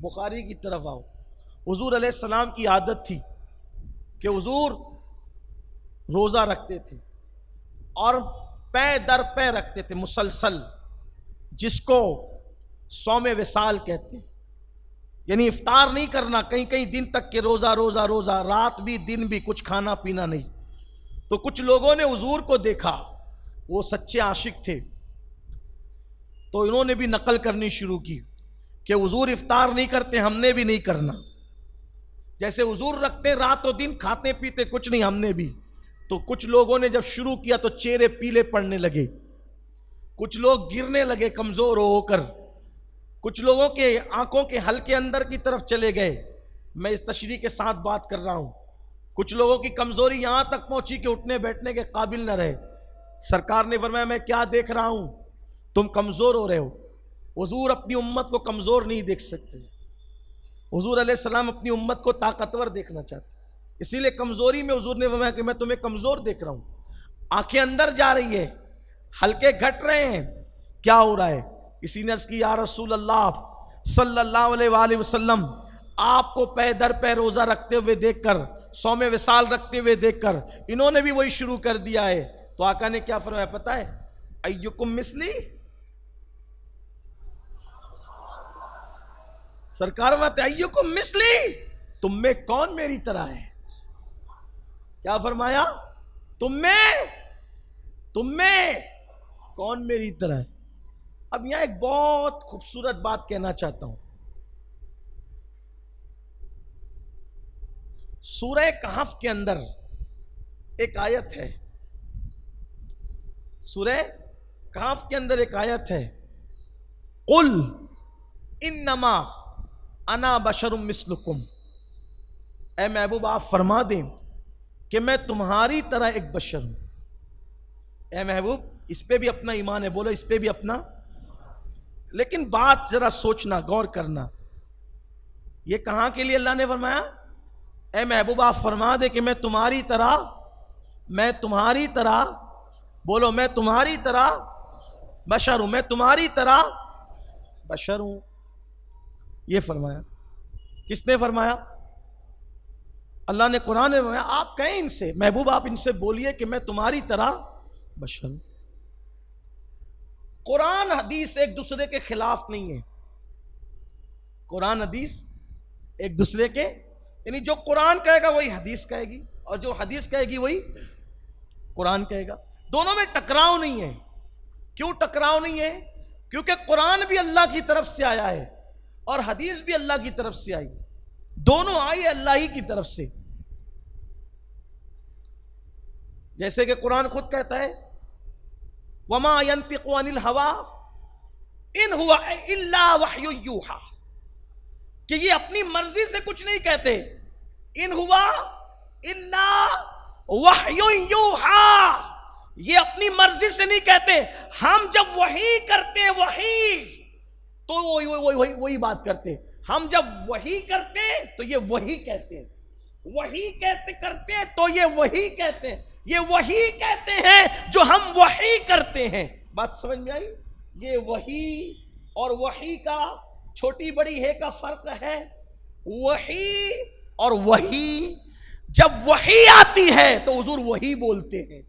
बुखारी की तरफ आओ। हुजूर अलैहिस्सलाम की आदत थी कि हुजूर रोज़ा रखते थे और पै दर पै रखते थे मुसलसल, जिसको सौम विसाल कहते हैं। यानी इफ्तार नहीं करना, कहीं कहीं दिन तक के रोज़ा रोज़ा रोज़ा, रात भी दिन भी कुछ खाना पीना नहीं। तो कुछ लोगों ने हुजूर को देखा, वो सच्चे आशिक थे, तो इन्होंने भी नकल करनी शुरू की कि हुजूर इफ्तार नहीं करते, हमने भी नहीं करना। जैसे हुजूर रखते रात और दिन, खाते पीते कुछ नहीं, हमने भी। तो कुछ लोगों ने जब शुरू किया तो चेहरे पीले पड़ने लगे, कुछ लोग गिरने लगे कमजोर होकर, कुछ लोगों के आंखों के हल्के अंदर की तरफ चले गए। मैं इस तशरीह के साथ बात कर रहा हूं। कुछ लोगों की कमजोरी यहां तक पहुंची कि उठने बैठने के काबिल न रहे। सरकार ने फरमाया मैं क्या देख रहा हूं, तुम कमजोर हो रहे हो। हुजूर अपनी उम्मत को कमजोर नहीं देख सकते, हुजूर अलैहिस्सलाम अपनी उम्मत को ताकतवर देखना चाहते। इसीलिए कमजोरी में हुजूर ने फरमाया कि मैं तुम्हें कमजोर देख रहा हूं। आंखें अंदर जा रही है, हल्के घट रहे हैं, क्या हो रहा है? किसी ने अर्ज़ की या रसूल अल्लाह सल्लल्लाहु अलैहि वसल्लम, आपको पै दर पै रोजा रखते हुए देखकर, सौम विसाल रखते हुए देखकर इन्होंने भी वही शुरू कर दिया है। तो आका ने क्या फरमाया पता है? अय्युकुम मिस्ली, सरकार बात अय्युकुम मिस्ली, तुम में कौन मेरी तरह है? क्या फरमाया? तुम में कौन मेरी तरह है? अब यहां एक बहुत खूबसूरत बात कहना चाहता हूं। सूरह कहफ के अंदर एक आयत है, सूरह कहफ के अंदर एक आयत है, कुल इन्नमा अना बशरुम मिस्लुकुम। ऐ महबूब आप फरमा दें कि मैं तुम्हारी तरह एक बशर हूं। ऐ महबूब, इस पे भी अपना ईमान है, बोलो इस पे भी अपना। लेकिन बात जरा सोचना, गौर करना, ये कहां के लिए अल्लाह ने फरमाया? ऐ महबूब आप फरमा दे कि मैं तुम्हारी तरह, बोलो मैं तुम्हारी तरह बशर हूं, मैं तुम्हारी तरह बशर हूं। ये फरमाया। किसने फरमाया? अल्लाह ने कुरान में फरमाया। आप कहें इनसे, महबूब आप इनसे बोलिए कि मैं तुम्हारी तरह बशर हूं। कुरान हदीस एक दूसरे के खिलाफ नहीं है। कुरान हदीस एक दूसरे के, यानी जो कुरान कहेगा वही हदीस कहेगी, और जो हदीस कहेगी वही कुरान कहेगा। दोनों में टकराव नहीं है। क्यों टकराव नहीं है? क्योंकि कुरान भी अल्लाह की तरफ से आया है और हदीस भी अल्लाह की तरफ से आई, दोनों आई अल्लाह ही की तरफ से। जैसे कि कुरान खुद कहता है वमा यंतिकु अनिल हवा इन हुवा इल्ला वह्यु यूहा, कि ये अपनी मर्जी से कुछ नहीं कहते। इन हुआ इल्ला वह्यु यूहा, ये अपनी मर्जी से नहीं कहते। हम जब वही करते, वही तो वही बात करते। हम जब वही करते तो ये वही कहते, वही कहते करते तो ये वही कहते, ये वही कहते हैं जो हम वही करते हैं। बात समझ में आई? ये वही और वही का छोटी बड़ी है का फर्क है। वही और वही, जब वही आती है तो हुजूर वही बोलते हैं।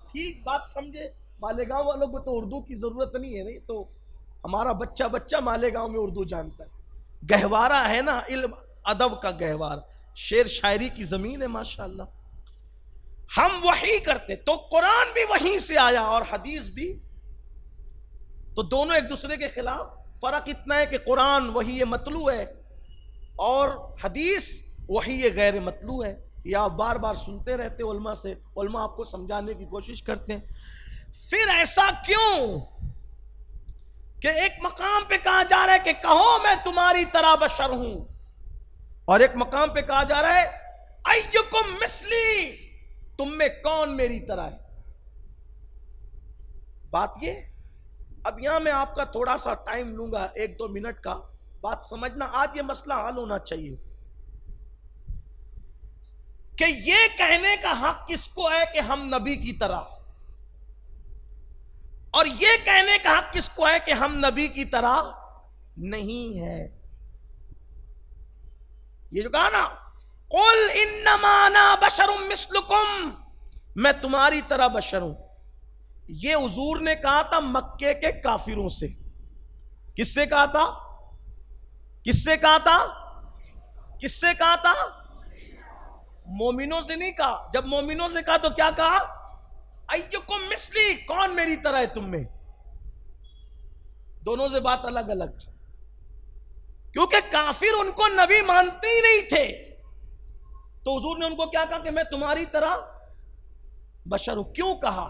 ठीक बात समझे? मालेगांव वालों को तो उर्दू की जरूरत नहीं है, नहीं तो हमारा बच्चा बच्चा मालेगांव में उर्दू जानता है। गहवारा है ना, इल्म अदब का गहवारा, शेर शायरी की जमीन है माशाअल्लाह। हम वही करते, तो कुरान भी वहीं से आया और हदीस भी, तो दोनों एक दूसरे के खिलाफ। फर्क इतना है कि कुरान वही ये मतलू है और हदीस वही ये गैर मतलू है। ये आप बार बार सुनते रहते उलमा से, उलमा आपको समझाने की कोशिश करते हैं। फिर ऐसा क्यों कि एक मकाम पे कहा जा रहा है कि कहो मैं तुम्हारी तरह बशर हूं, और एक मकाम पे कहा जा रहा है अय्युकुम मिस्ली, तुम में कौन मेरी तरह है। बात ये, अब यहां मैं आपका थोड़ा सा टाइम लूंगा, 1-2 मिनट का, बात समझना। आज ये मसला हल होना चाहिए कि ये कहने का हक किसको है कि हम नबी की तरह, और ये कहने का हक किसको है कि हम नबी की तरह नहीं है। ये जो कहा ना, कुल इन्नमा अना बशरुम मिस्लुकुम, मैं तुम्हारी तरह बशर हूं, ये हुजूर ने कहा था मक्के के काफिरों से। किससे कहा था? किससे कहा था? किससे कहा था? मोमिनों से नहीं कहा। जब मोमिनों से कहा तो क्या कहा? अय्युकुम मिस्ली, कौन मेरी तरह है तुम में? दोनों से बात अलग अलग, क्योंकि काफिर उनको नबी मानते ही नहीं थे। तो हुजूर ने उनको क्या कहा कि मैं तुम्हारी तरह बशर हूं। क्यों कहा?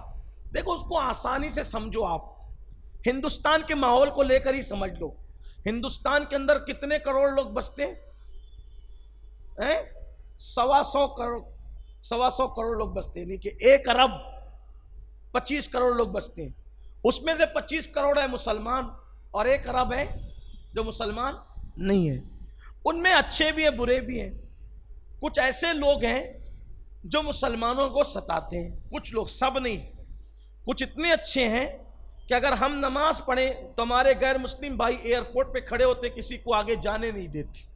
देखो, उसको आसानी से समझो। आप हिंदुस्तान के माहौल को लेकर ही समझ लो। हिंदुस्तान के अंदर कितने करोड़ लोग बसते हैं? 125 करोड़, 125 करोड़ लोग बसते हैं, नहीं कि 1 अरब 25 करोड़ लोग बसते हैं। उसमें से 25 करोड़ है मुसलमान और 1 अरब है जो मुसलमान नहीं है। उनमें अच्छे भी हैं, बुरे भी हैं। कुछ ऐसे लोग हैं जो मुसलमानों को सताते हैं, कुछ लोग, सब नहीं। कुछ इतने अच्छे हैं कि अगर हम नमाज पढ़ें तो हमारे गैर मुस्लिम भाई एयरपोर्ट पे खड़े होते, किसी को आगे जाने नहीं देते।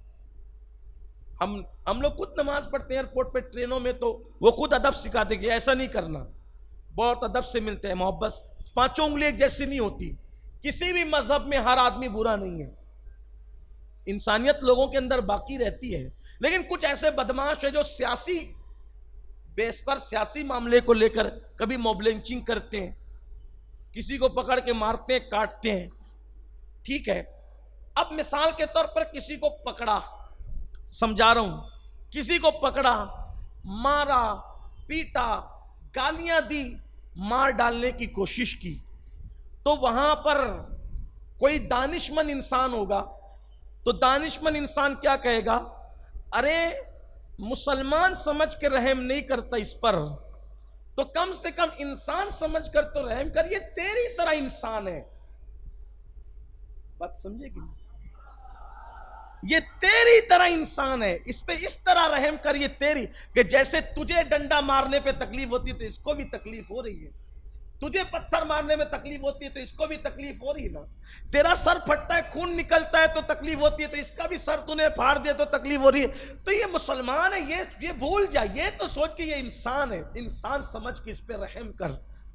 हम लोग खुद नमाज पढ़ते हैं एयरपोर्ट पे, ट्रेनों में, तो वो खुद अदब सिखाते कि ऐसा नहीं करना। बहुत अदब से मिलते हैं, मोहब्बत। 5 उंगली एक जैसी नहीं होती। किसी भी मजहब में हर आदमी बुरा नहीं है, इंसानियत लोगों के अंदर बाकी रहती है। लेकिन कुछ ऐसे बदमाश है जो सियासी बेस पर, सियासी मामले को लेकर कभी मॉब लिंचिंग करते हैं, किसी को पकड़ के मारते हैं, काटते हैं। ठीक है, अब मिसाल के तौर पर किसी को पकड़ा, समझा रहा हूं, किसी को पकड़ा, मारा, पीटा, गालियां दी, मार डालने की कोशिश की, तो वहां पर कोई दानिशमंद इंसान होगा, तो दानिशमंद इंसान क्या कहेगा? अरे मुसलमान समझ के रहम नहीं करता इस पर, तो कम से कम इंसान समझ कर तो रहम कर, ये तेरी तरह इंसान है। बात समझे कि नहीं? ये तेरी तरह इंसान है, इस पे इस तरह रहम कर, ये तेरी, कि जैसे तुझे डंडा मारने पे तकलीफ होती है तो इसको भी तकलीफ हो रही है, तुझे पत्थर मारने में तकलीफ होती है तो इसको भी तकलीफ हो रही है ना। तेरा सर फटता है, खून निकलता है तो तकलीफ होती है, तो इसका भी सर तूने फाड़ दिया तो तकलीफ हो रही है। तो ये मुसलमान है, ये भूल जा, ये तो सोच के ये इंसान है, इंसान समझ के इस पे रहम कर।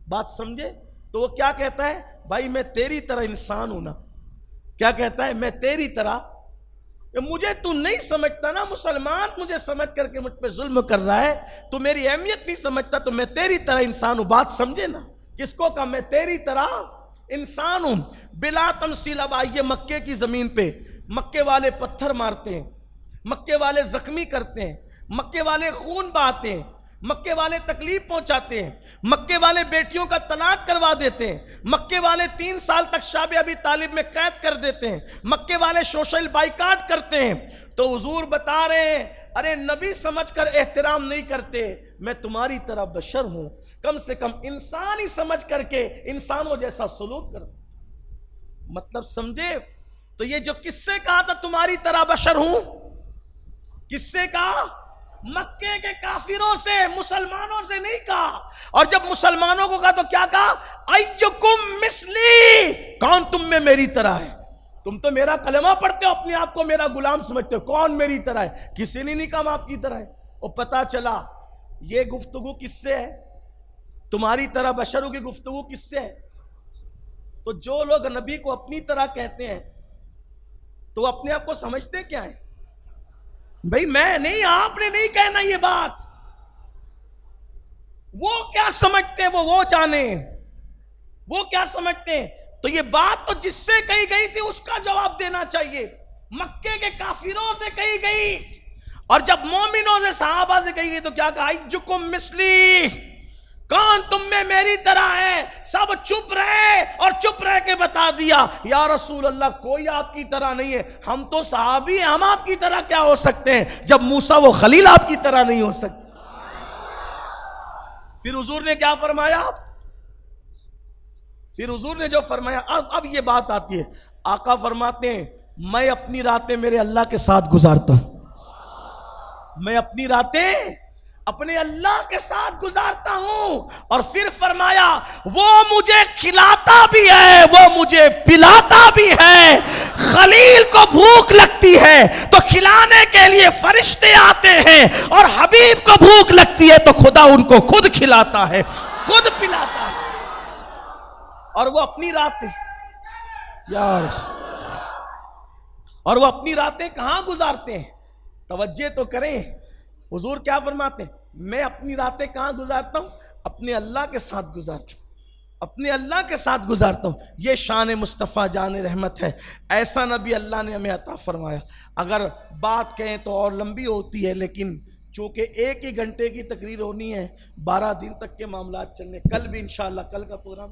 बात समझे? तो वो क्या कहता है? भाई मैं तेरी तरह इंसान हूं ना। क्या कहता है? मैं तेरी तरह, मुझे तू नहीं समझता ना, मुसलमान मुझे समझ करके मुझ पे जुल्म कर रहा है, तू मेरी अहमियत नहीं समझता, तो मैं तेरी तरह इंसान हूं। बात समझे ना? किसको कहा? मैं तेरी तरह इंसान हूं। बिला तमसील। अब आइए मक्के की जमीन पे, मक्के वाले पत्थर मारते हैं, मक्के वाले जख्मी करते हैं, मक्के वाले खून बहाते हैं, मक्के वाले तकलीफ पहुंचाते हैं, मक्के वाले बेटियों का तलाक करवा देते हैं, मक्के वाले 3 साल तक शाबे अबी तालिब में कैद कर देते हैं, मक्के वाले सोशल बाइकाट करते हैं। तो हुजूर बता रहे हैं, अरे नबी समझकर एहतराम नहीं करते, मैं तुम्हारी तरह बशर हूं, कम से कम इंसान ही समझ करके इंसानों जैसा सलूक कर। मतलब समझे? तो ये जो किससे कहा था तुम्हारी तरह बशर हूं, किससे कहा? मक्के के काफिरों से, मुसलमानों से नहीं कहा। और जब मुसलमानों को कहा तो क्या कहा? अय्युकुम मिस्ली, कौन तुम में मेरी तरह है? तुम तो मेरा कलमा पढ़ते हो, अपने आप को मेरा गुलाम समझते हो, कौन मेरी तरह है? किसी ने नहीं कहा आपकी तरह है। और पता चला ये गुफ्तगू किससे है? तुम्हारी तरह बशरों की गुफ्तगू किससे है? तो जो लोग नबी को अपनी तरह कहते हैं तो अपने आप को समझते क्या है? भाई मैं नहीं, आपने नहीं कहना ये बात। वो क्या समझते हैं वो जाने, वो क्या समझते हैं। तो ये बात तो जिससे कही गई थी उसका जवाब देना चाहिए। मक्के के काफिरों से कही गई, और जब मोमिनों से, सहाबा से कही गई तो क्या कहा? अय्युकुम मिस्ली, कौन तुम में मेरी तरह है? सब चुप रहे और चुप रह के बता दिया, या रसूल अल्लाह कोई आपकी तरह नहीं है, हम तो सहाबी हैं, हम आपकी तरह क्या हो सकते हैं जब मूसा वो खलील आपकी तरह नहीं हो सकते। फिर हुजूर ने क्या फरमाया? फिर हुजूर ने जो फरमाया, अब ये बात आती है, आका फरमाते हैं मैं अपनी रातें मेरे अल्लाह के साथ गुजारता हूं, मैं अपनी रातें अपने अल्लाह के साथ गुजारता हूं। और फिर फरमाया वो मुझे खिलाता भी है, वो मुझे पिलाता भी है। खलील को भूख लगती है तो खिला खिलाने के लिए फरिश्ते आते हैं, और हबीब को भूख लगती है तो खुदा उनको खुद खिलाता है, खुद पिलाता है। और वो अपनी रातें यार, और वो अपनी रातें कहां गुजारते हैं? तवज्जो तो करें, हुजूर क्या फरमाते हैं? मैं अपनी रातें कहां गुजारता हूं? अपने अल्लाह के साथ गुजारता हूं, अपने अल्लाह के साथ गुजारता हूं। ये शान मुस्तफ़ा जान रहमत है, ऐसा नबी अल्लाह ने हमें अता फरमाया। अगर बात कहें तो और लंबी होती है, लेकिन चूंकि एक ही घंटे की तकरीर होनी है, 12 दिन तक के मामला चलने। कल भी इंशाअल्लाह, कल का प्रोग्राम